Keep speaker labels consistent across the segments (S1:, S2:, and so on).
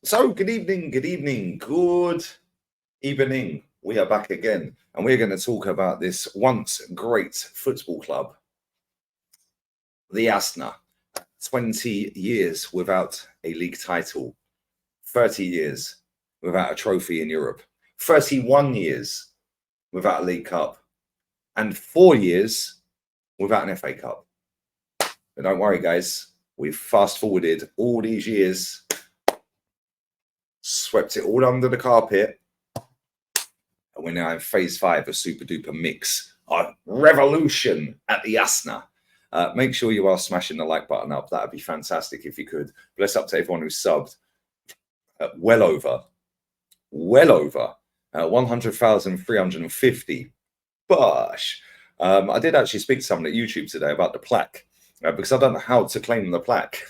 S1: So, good evening, good evening, good evening. We are back again, and we're going to talk about this once great football club, the Asna. 20 years without a league title, 30 years without a trophy in Europe, 31 years without a League Cup, and 4 years without an FA Cup. But don't worry, guys, we've fast forwarded all these years, swept it all under the carpet, and we're now in phase 5 of Super Duper Mix, our revolution at the Asna. Make sure you are smashing the like button up. That'd be fantastic if you could. Bless up to everyone who's subbed. Well over 100,350. Bosh. I did actually speak to someone at YouTube today about the plaque because I don't know how to claim the plaque.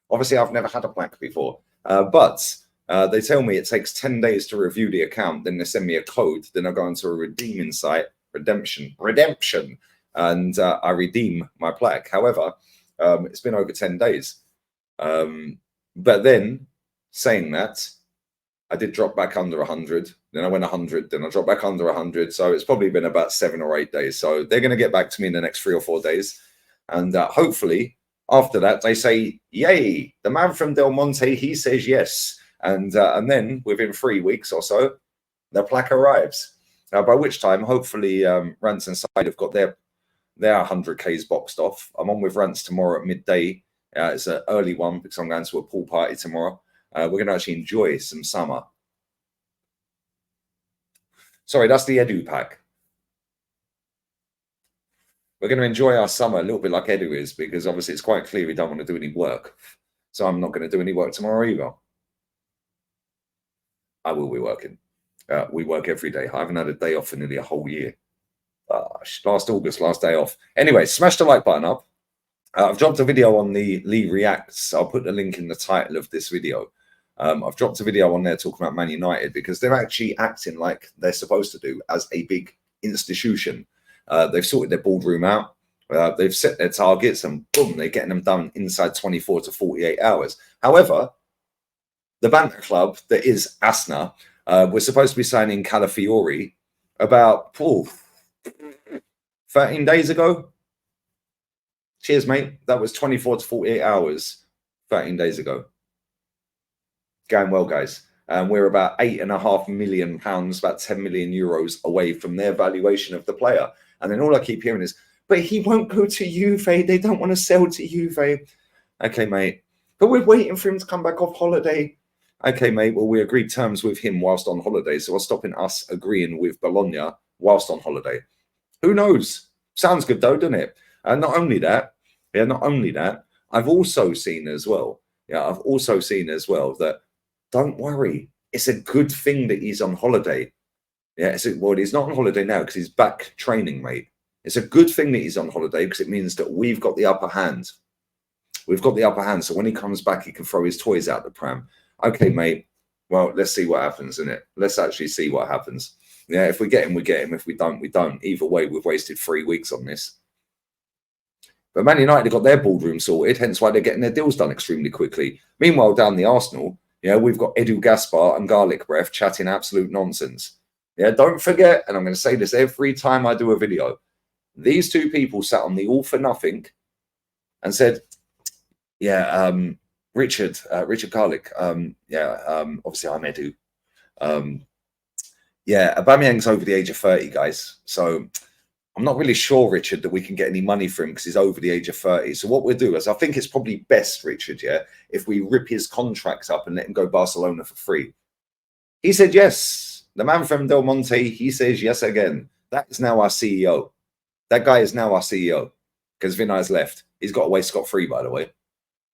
S1: Obviously, I've never had a plaque before, but they tell me it takes 10 days to review the account. Then they send me a code. Then I go into a redeeming site, redemption, and I redeem my plaque. However, it's been over 10 days. But then, saying that, I did drop back under 100. Then I went 100. Then I dropped back under 100. So it's probably been about 7 or 8 days. So they're going to get back to me in the next 3 or 4 days. And hopefully, after that, they say, yay, the man from Del Monte, he says yes. And then within 3 weeks or so, the plaque arrives. By which time, hopefully, Rants and Side have got their 100Ks boxed off. I'm on with Rants tomorrow at midday. It's an early one because I'm going to a pool party tomorrow. We're going to actually enjoy some summer. Sorry, that's the Edu pack. We're going to enjoy our summer a little bit like Edu is, because obviously it's quite clear we don't want to do any work. So I'm not going to do any work tomorrow either. I will be working. We work every day. I haven't had a day off for nearly a whole year. Last August, last day off. Anyway, smash the like button up. I've dropped a video on the Lee Reacts. I'll put the link in the title of this video. I've dropped a video on there talking about Man United because they're actually acting like they're supposed to do as a big institution. They've sorted their boardroom out. They've set their targets and boom, they're getting them done inside 24 to 48 hours. However, the banter club that is Asna, we're supposed to be signing Calafiori about 13 days ago. Cheers, mate. That was 24 to 48 hours 13 days ago. Going well, guys. We're about £8.5 million, about 10 million euros away from their valuation of the player. And then all I keep hearing is, but he won't go to Juve. They don't want to sell to Juve. Okay, mate. But we're waiting for him to come back off holiday. Okay, mate. Well, we agreed terms with him whilst on holiday. So what's stopping us agreeing with Bologna whilst on holiday? Who knows? Sounds good, though, doesn't it? And not only that, I've also seen as well that, don't worry, it's a good thing that he's on holiday. Yeah, well, he's not on holiday now because he's back training, mate. It's a good thing that he's on holiday because it means that we've got the upper hand. We've got the upper hand. So when he comes back, he can throw his toys out the pram. Okay, mate. Well, let's see what happens, innit? Let's actually see what happens. Yeah, if we get him, we get him. If we don't, we don't. Either way, we've wasted 3 weeks on this. But Man United have got their boardroom sorted, hence why they're getting their deals done extremely quickly. Meanwhile, down the Arsenal, we've got Edu Gaspar and Garlic Breath chatting absolute nonsense. Yeah, don't forget, and I'm going to say this every time I do a video, these two people sat on the all for nothing and said, Richard Garlic, obviously I'm Edu. Aubameyang's over the age of 30, guys. So I'm not really sure, Richard, that we can get any money for him because he's over the age of 30. So what we'll do is I think it's probably best, Richard, if we rip his contract up and let him go Barcelona for free. He said yes. The man from Del Monte, he says yes again. That is now our CEO. That guy is now our CEO because Vinay's left. He's got away scot-free, by the way.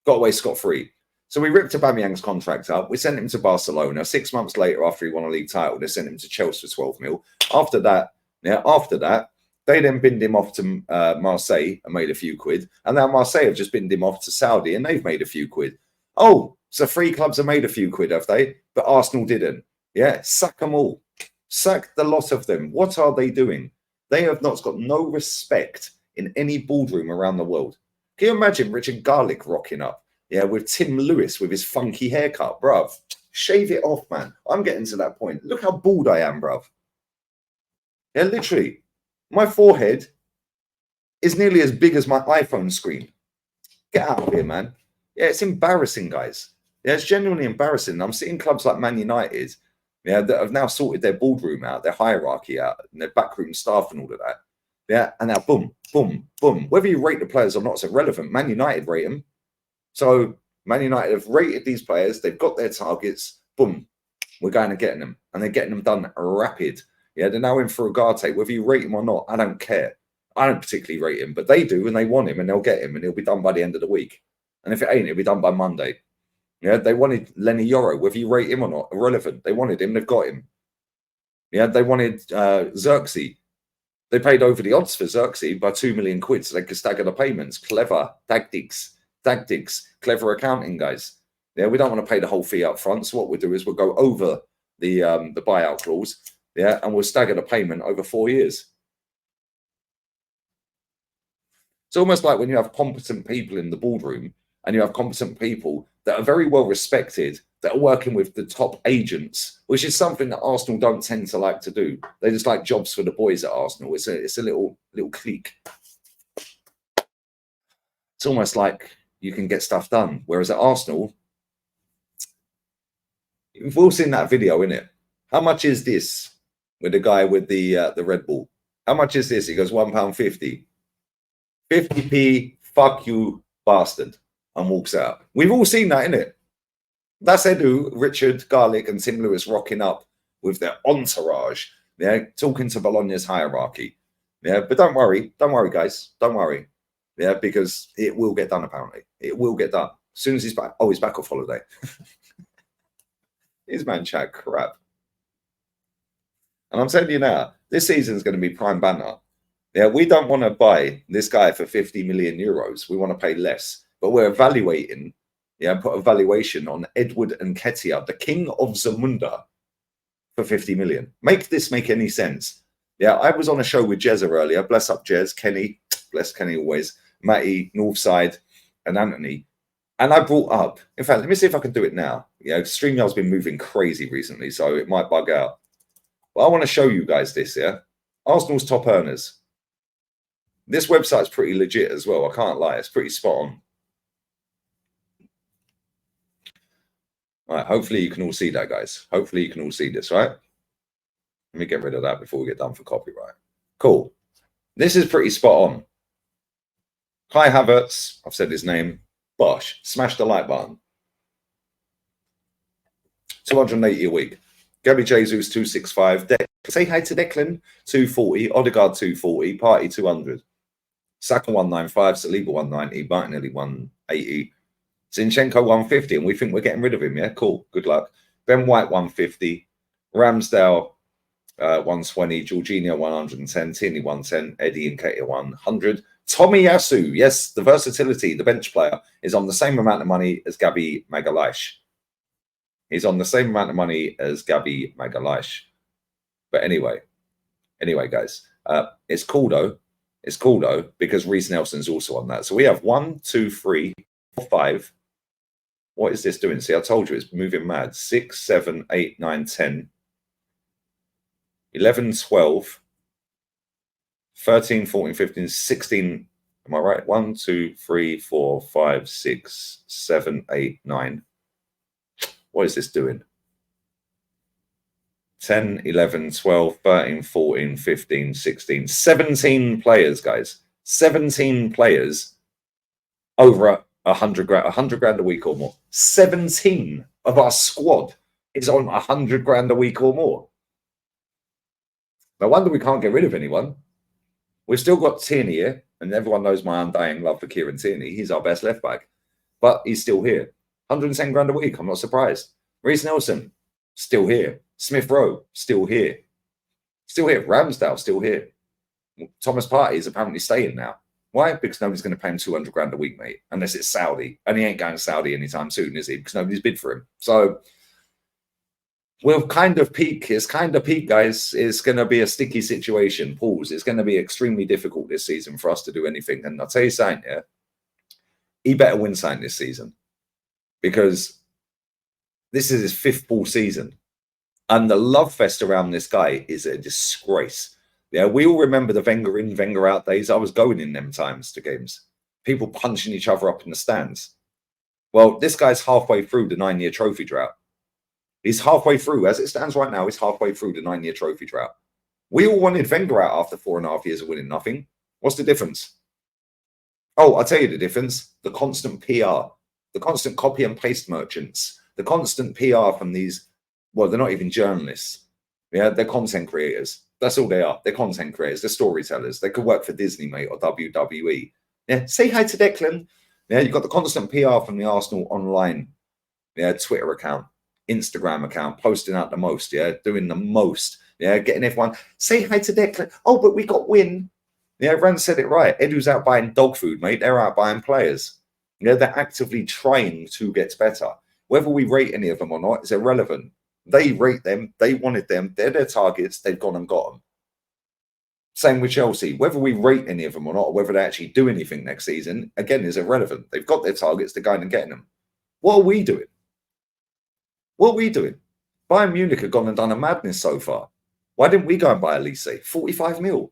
S1: Got away scot-free. So we ripped Aubameyang's contract up. We sent him to Barcelona. 6 months later, after he won a league title, they sent him to Chelsea for 12 mil. After that, they then binned him off to Marseille and made a few quid. And now Marseille have just binned him off to Saudi and they've made a few quid. Oh, so 3 clubs have made a few quid, have they? But Arsenal didn't. Yeah, sack them all. Sack the lot of them. What are they doing? They have not got no respect in any boardroom around the world. Can you imagine Richard Garlic rocking up? Yeah, with Tim Lewis with his funky haircut, bruv. Shave it off, man. I'm getting to that point. Look how bald I am, bruv. Yeah, literally. My forehead is nearly as big as my iPhone screen. Get out of here, man. Yeah, it's embarrassing, guys. Yeah, it's genuinely embarrassing. I'm seeing clubs like Man United, yeah, that have now sorted their boardroom out, their hierarchy out, and their backroom staff and all of that. Yeah, and now boom, boom, boom. Whether you rate the players or not is irrelevant. Man United rate them. So Man United have rated these players. They've got their targets. Boom, we're going and getting them. And they're getting them done rapid. Yeah, they're now in for Ugarte. Whether you rate him or not, I don't care. I don't particularly rate him, but they do, and they want him, and they'll get him, and he'll be done by the end of the week. And if it ain't, it'll be done by Monday. Yeah, they wanted Lenny Yoro, whether you rate him or not, irrelevant. They wanted him, they've got him. Yeah, they wanted Xerxes. They paid over the odds for Xerxes by 2 million quid so they could stagger the payments. Clever tactics, clever accounting, guys. Yeah, we don't want to pay the whole fee up front. So what we'll do is we'll go over the buyout clause, yeah, and we'll stagger the payment over 4 years. It's almost like when you have competent people in the boardroom and you have competent people that are very well respected, that are working with the top agents, which is something that Arsenal don't tend to like to do. They just like jobs for the boys at Arsenal. It's a little clique. It's almost like you can get stuff done. Whereas at Arsenal, you've all seen that video, innit? How much is this? With the guy with the Red Bull. How much is this? He goes £1.50. 50p, fuck you, bastard, and walks out. We've all seen that, innit? That's Edu, Richard Garlick, and Tim Lewis rocking up with their entourage, yeah, talking to Bologna's hierarchy. Yeah, but don't worry, guys, don't worry. Yeah, because it will get done, apparently. It will get done. As soon as he's back. Oh, he's back off holiday. His man chat crap. And I'm telling you now, this season's going to be prime banter. Yeah, we don't want to buy this guy for 50 million euros. We want to pay less. But we're evaluating, yeah, put a valuation on Edward Nketiah, the king of Zamunda, for 50 million. Make this make any sense? Yeah, I was on a show with Jezza earlier. Bless up Jez, Kenny, bless Kenny always, Matty, Northside, and Anthony. And I brought up, in fact, let me see if I can do it now. Yeah, StreamYard's been moving crazy recently, so it might bug out. But I want to show you guys this, yeah? Arsenal's top earners. This website's pretty legit as well. I can't lie. It's pretty spot on. All right. Hopefully you can all see that, guys. Hopefully you can all see this, right? Let me get rid of that before we get done for copyright. Cool. This is pretty spot on. Kai Havertz. I've said his name. Bosh. Smash the like button. 280 a week. Gabby Jesus 265. Say hi to Declan 240. Odegaard 240. Party 200. Saka 195, Saliba 190, Martinelli 180, Zinchenko 150, and we think we're getting rid of him. Yeah, cool. Good luck. Ben White 150, Ramsdale 120, Jorginho 110, Tierney 110, Eddie Nketiah 100, Tomiyasu. Yes, the versatility, the bench player, is on the same amount of money as Gabi Magalhaes. He's on the same amount of money as Gabi Magalhaes. But anyway, guys, it's cool though. It's cool though, because Reece Nelson's also on that. So we have 1, 2, 3, 4, 5. What is this doing? See, I told you it's moving mad. 6, 7, 8, 9, 10, 11, 12, 13, 14, 15, 16. Am I right? 1, 2, 3, 4, 5, 6, 7, 8, 9. What is this doing? 10, 11, 12, 13, 14, 15, 16, 17 players, guys. 17 players over 100 grand, 100 grand a week or more. 17 of our squad is on 100 grand a week or more. No wonder we can't get rid of anyone. We've still got Tierney here, and everyone knows my undying love for Kieran Tierney. He's our best left back, but he's still here. 110 grand a week. I'm not surprised. Reece Nelson, still here. Smith Rowe, still here. Still here. Ramsdale, still here. Thomas Partey is apparently staying now. Why? Because nobody's going to pay him 200 grand a week, mate, unless it's Saudi. And he ain't going to Saudi anytime soon, is he? Because nobody's bid for him. So we'll kind of peak. It's kind of peak, guys. It's going to be a sticky situation. Pause. It's going to be extremely difficult this season for us to do anything. And I'll tell you something, yeah? He better win something this season. because this is his 5th ball season. And the love fest around this guy is a disgrace. Yeah, we all remember the Wenger in, Wenger out days. I was going in them times to games. People punching each other up in the stands. Well, this guy's halfway through the 9-year trophy drought. He's halfway through, as it stands right now, he's halfway through the 9-year trophy drought. We all wanted Wenger out after 4.5 years of winning nothing. What's the difference? Oh, I'll tell you the difference. The constant PR, the constant copy and paste merchants, the constant PR from these, well, they're not even journalists. Yeah, they're content creators. That's all they are. They're content creators. They're storytellers. They could work for Disney, mate, or WWE. Yeah, say hi to Declan. Yeah, you've got the constant PR from the Arsenal online, yeah, Twitter account, Instagram account, posting out the most, yeah, doing the most, yeah, getting everyone, say hi to Declan. Oh, but we got win. Yeah, Rand said it right. Edu's out buying dog food, mate. They're out buying players. Yeah, they're actively trying to get better. Whether we rate any of them or not is irrelevant. They rate them. They wanted them. They're their targets. They've gone and got them. Same with Chelsea. Whether we rate any of them or not, or whether they actually do anything next season, again, is irrelevant. They've got their targets. They're going and getting them. What are we doing? What are we doing? Bayern Munich have gone and done a madness so far. Why didn't we go and buy Elise? 45 mil.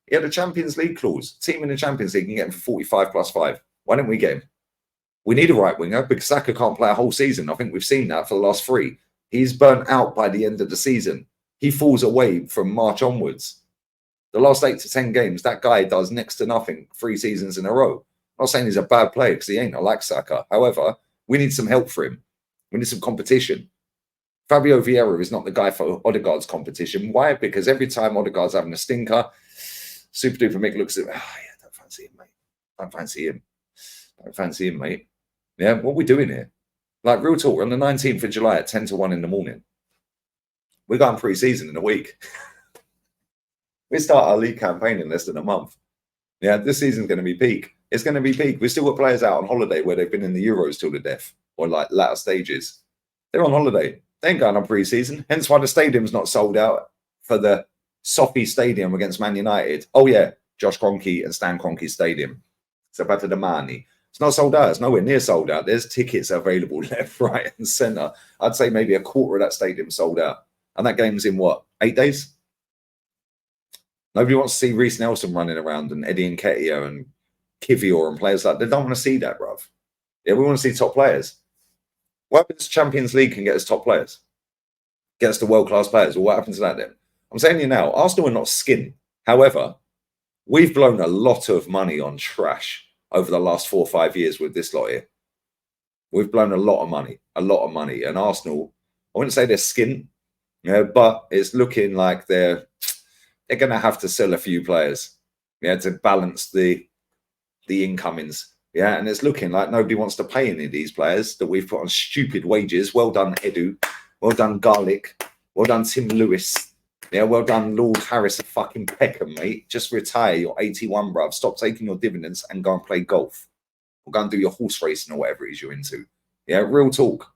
S1: He had a Champions League clause. Team in the Champions League can get him for 45 plus 5. Why didn't we get him? We need a right winger because Saka can't play a whole season. I think we've seen that for the last 3. He's burnt out by the end of the season. He falls away from March onwards. The last 8 to 10 games, that guy does next to nothing 3 seasons in a row. I'm not saying he's a bad player because he ain't. I like Saka. However, we need some help for him. We need some competition. Fabio Vieira is not the guy for Odegaard's competition. Why? Because every time Odegaard's having a stinker, Super Duper Mick looks at him. Oh, yeah, don't fancy him, mate. Don't fancy him. Don't fancy him, mate. Yeah, what are we doing here? Like, real talk, we're on the 19th of July at 10 to 1 in the morning. We're going pre-season in a week. We start our league campaign in less than a month. Yeah, this season's going to be peak. It's going to be peak. We've still got players out on holiday where they've been in the Euros till the death, or like latter stages. They're on holiday. They ain't going on pre-season. Hence why the stadium's not sold out for the Sophie Stadium against Man United. Oh, yeah, Josh Kroenke and Stan Kroenke Stadium. Zapata de Mani. It's not sold out. It's nowhere near sold out. There's tickets available left, right, and centre. I'd say maybe a quarter of that stadium sold out. And that game's in what, 8 days? Nobody wants to see Reece Nelson running around and Eddie Nketiah and Kivior and players like that. They don't want to see that, bruv. Yeah, we want to see top players. What happens to Champions League can get us top players? Get us to world-class players. Well, what happens to that then? I'm saying to you now, Arsenal are not skin. However, we've blown a lot of money on trash over the last 4 or 5 years with this lot here. We've blown a lot of money. And Arsenal, I wouldn't say they're skin, you know, but it's looking like they're going to have to sell a few players, yeah, to balance the incomings. Yeah, and it's looking like nobody wants to pay any of these players that we've put on stupid wages. Well done, Edu. Well done, Garlic. Well done, Tim Lewis. Yeah, well done, Lord Harris of fucking Peckham, mate. Just retire. You're 81, bruv. Stop taking your dividends and go and play golf. Or go and do your horse racing or whatever it is you're into. Yeah, real talk.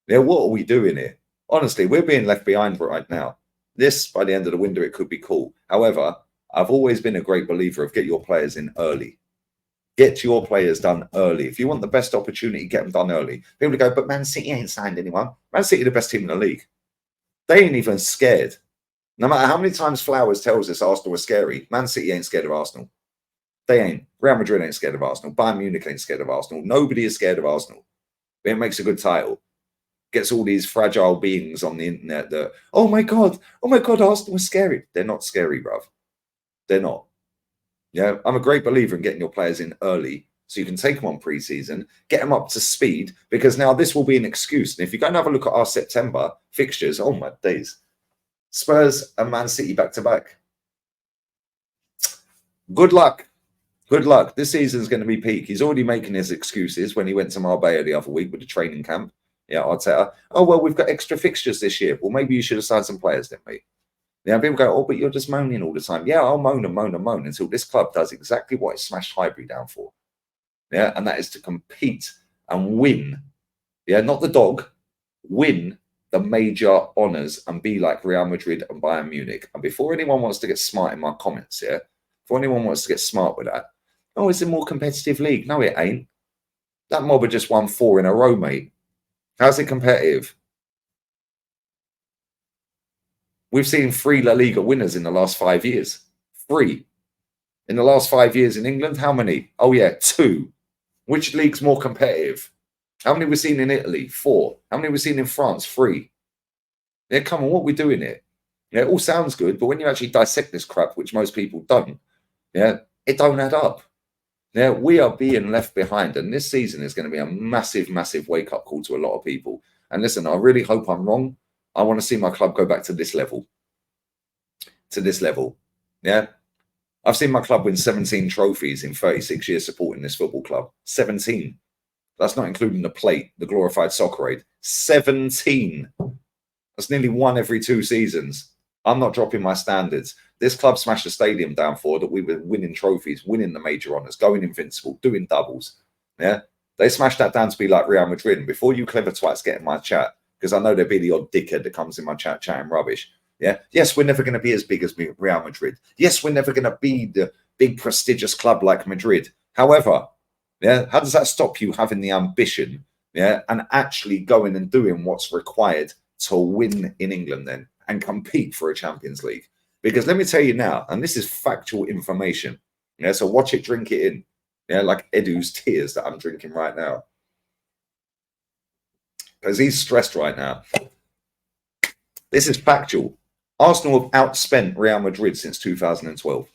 S1: Yeah, what are we doing here? Honestly, we're being left behind right now. This, by the end of the window, it could be cool. However, I've always been a great believer of get your players in early. Get your players done early. If you want the best opportunity, get them done early. People go, but Man City ain't signed anyone. Man City are the best team in the league. They ain't even scared. No matter how many times Flowers tells us Arsenal are scary, Man City ain't scared of Arsenal. They ain't. Real Madrid ain't scared of Arsenal. Bayern Munich ain't scared of Arsenal. Nobody is scared of Arsenal. But it makes a good title. Gets all these fragile beings on the internet that, oh my God, Arsenal is scary. They're not scary, bruv. They're not. Yeah, I'm a great believer in getting your players in early so you can take them on pre-season, get them up to speed, because now this will be an excuse. And if you go and have a look at our September fixtures, oh my days, Spurs and Man City back-to-back. Good luck. Good luck. This season's going to be peak. He's already making his excuses when he went to Marbella the other week with the training camp. Yeah, Arteta. Oh, well, we've got extra fixtures this year. Well, maybe you should have signed some players, didn't we? Yeah, people go, oh, but you're just moaning all the time. Yeah, I'll moan and moan and moan until this club does exactly what it smashed Highbury down for. Yeah, and that is to compete and win. Yeah, not the dog. Win the major honours and be like Real Madrid and Bayern Munich. And before anyone wants to get smart in my comments here, before anyone wants to get smart with that, oh, it's a more competitive league. No, it ain't. That mob had just won 4 in a row, mate. How's it competitive? We've seen 3 La Liga winners in the last 5 years. 3. In the last 5 years in England, how many? Oh, yeah, 2. Which league's more competitive? How many we've seen in Italy? 4. How many we've seen in France? 3. Yeah, come on, what are we doing here? Yeah, it all sounds good, but when you actually dissect this crap, which most people don't, yeah, it don't add up. Yeah, we are being left behind, and this season is going to be a massive, massive wake-up call to a lot of people. And listen, I really hope I'm wrong. I want to see my club go back to this level. To this level. Yeah. I've seen my club win 17 trophies in 36 years supporting this football club. 17. That's not including the plate, the glorified soccer aid. 17. That's nearly 1 every 2 seasons. I'm not dropping my standards. This club smashed the stadium down for that we were winning trophies, winning the major honours, going invincible, doing doubles. Yeah. They smashed that down to be like Real Madrid. And before you clever twats get in my chat, because I know there'll be the odd dickhead that comes in my chat chatting rubbish. Yeah. Yes, we're never going to be as big as Real Madrid. Yes, we're never going to be the big prestigious club like Madrid. However, yeah, how does that stop you having the ambition, yeah, and actually going and doing what's required to win in England then and compete for a Champions League? Because let me tell you now, and this is factual information, yeah, so watch it, drink it in, yeah, like Edu's tears that I'm drinking right now. Because he's stressed right now. This is factual. Arsenal have outspent Real Madrid since 2012.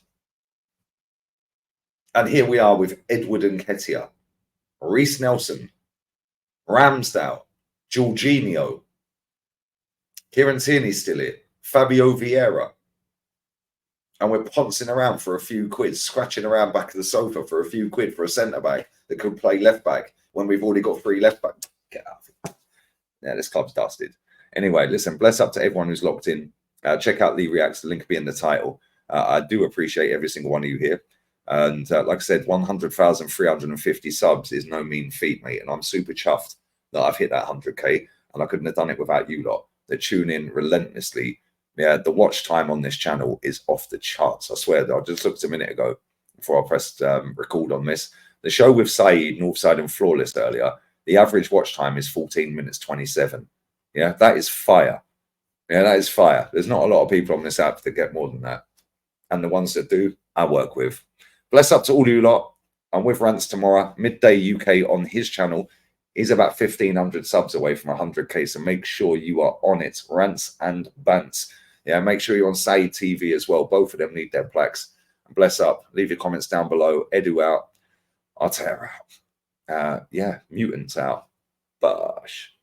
S1: And here we are with Edward Nketiah, Reece Nelson, Ramsdale, Jorginho, Kieran Tierney's still here, Fabio Vieira. And we're pouncing around for a few quid, scratching around back of the sofa for a few quid for a centre-back that could play left-back when we've already got 3 left-backs. Get out. Yeah, this club's dusted. Anyway, listen, bless up to everyone who's locked in. Check out Lee Reacts, the link will be in the title. I do appreciate every single one of you here. And like I said, 100,350 subs is no mean feat, mate. And I'm super chuffed that I've hit that 100K. And I couldn't have done it without you lot that tune in relentlessly. Yeah, the watch time on this channel is off the charts. I swear that I just looked a minute ago before I pressed record on this. The show with Saeed, Northside and Flawless earlier, the average watch time is 14 minutes 27. Yeah, that is fire. Yeah, that is fire. There's not a lot of people on this app that get more than that. And the ones that do, I work with. Bless up to all you lot. I'm with Rants tomorrow, midday UK on his channel. He's about 1,500 subs away from 100K, so make sure you are on it. Rants and Bants. Yeah, make sure you're on Saeed TV as well. Both of them need their plaques. Bless up. Leave your comments down below. Edu out. Arteta out. Yeah, Mutants out. Bosh.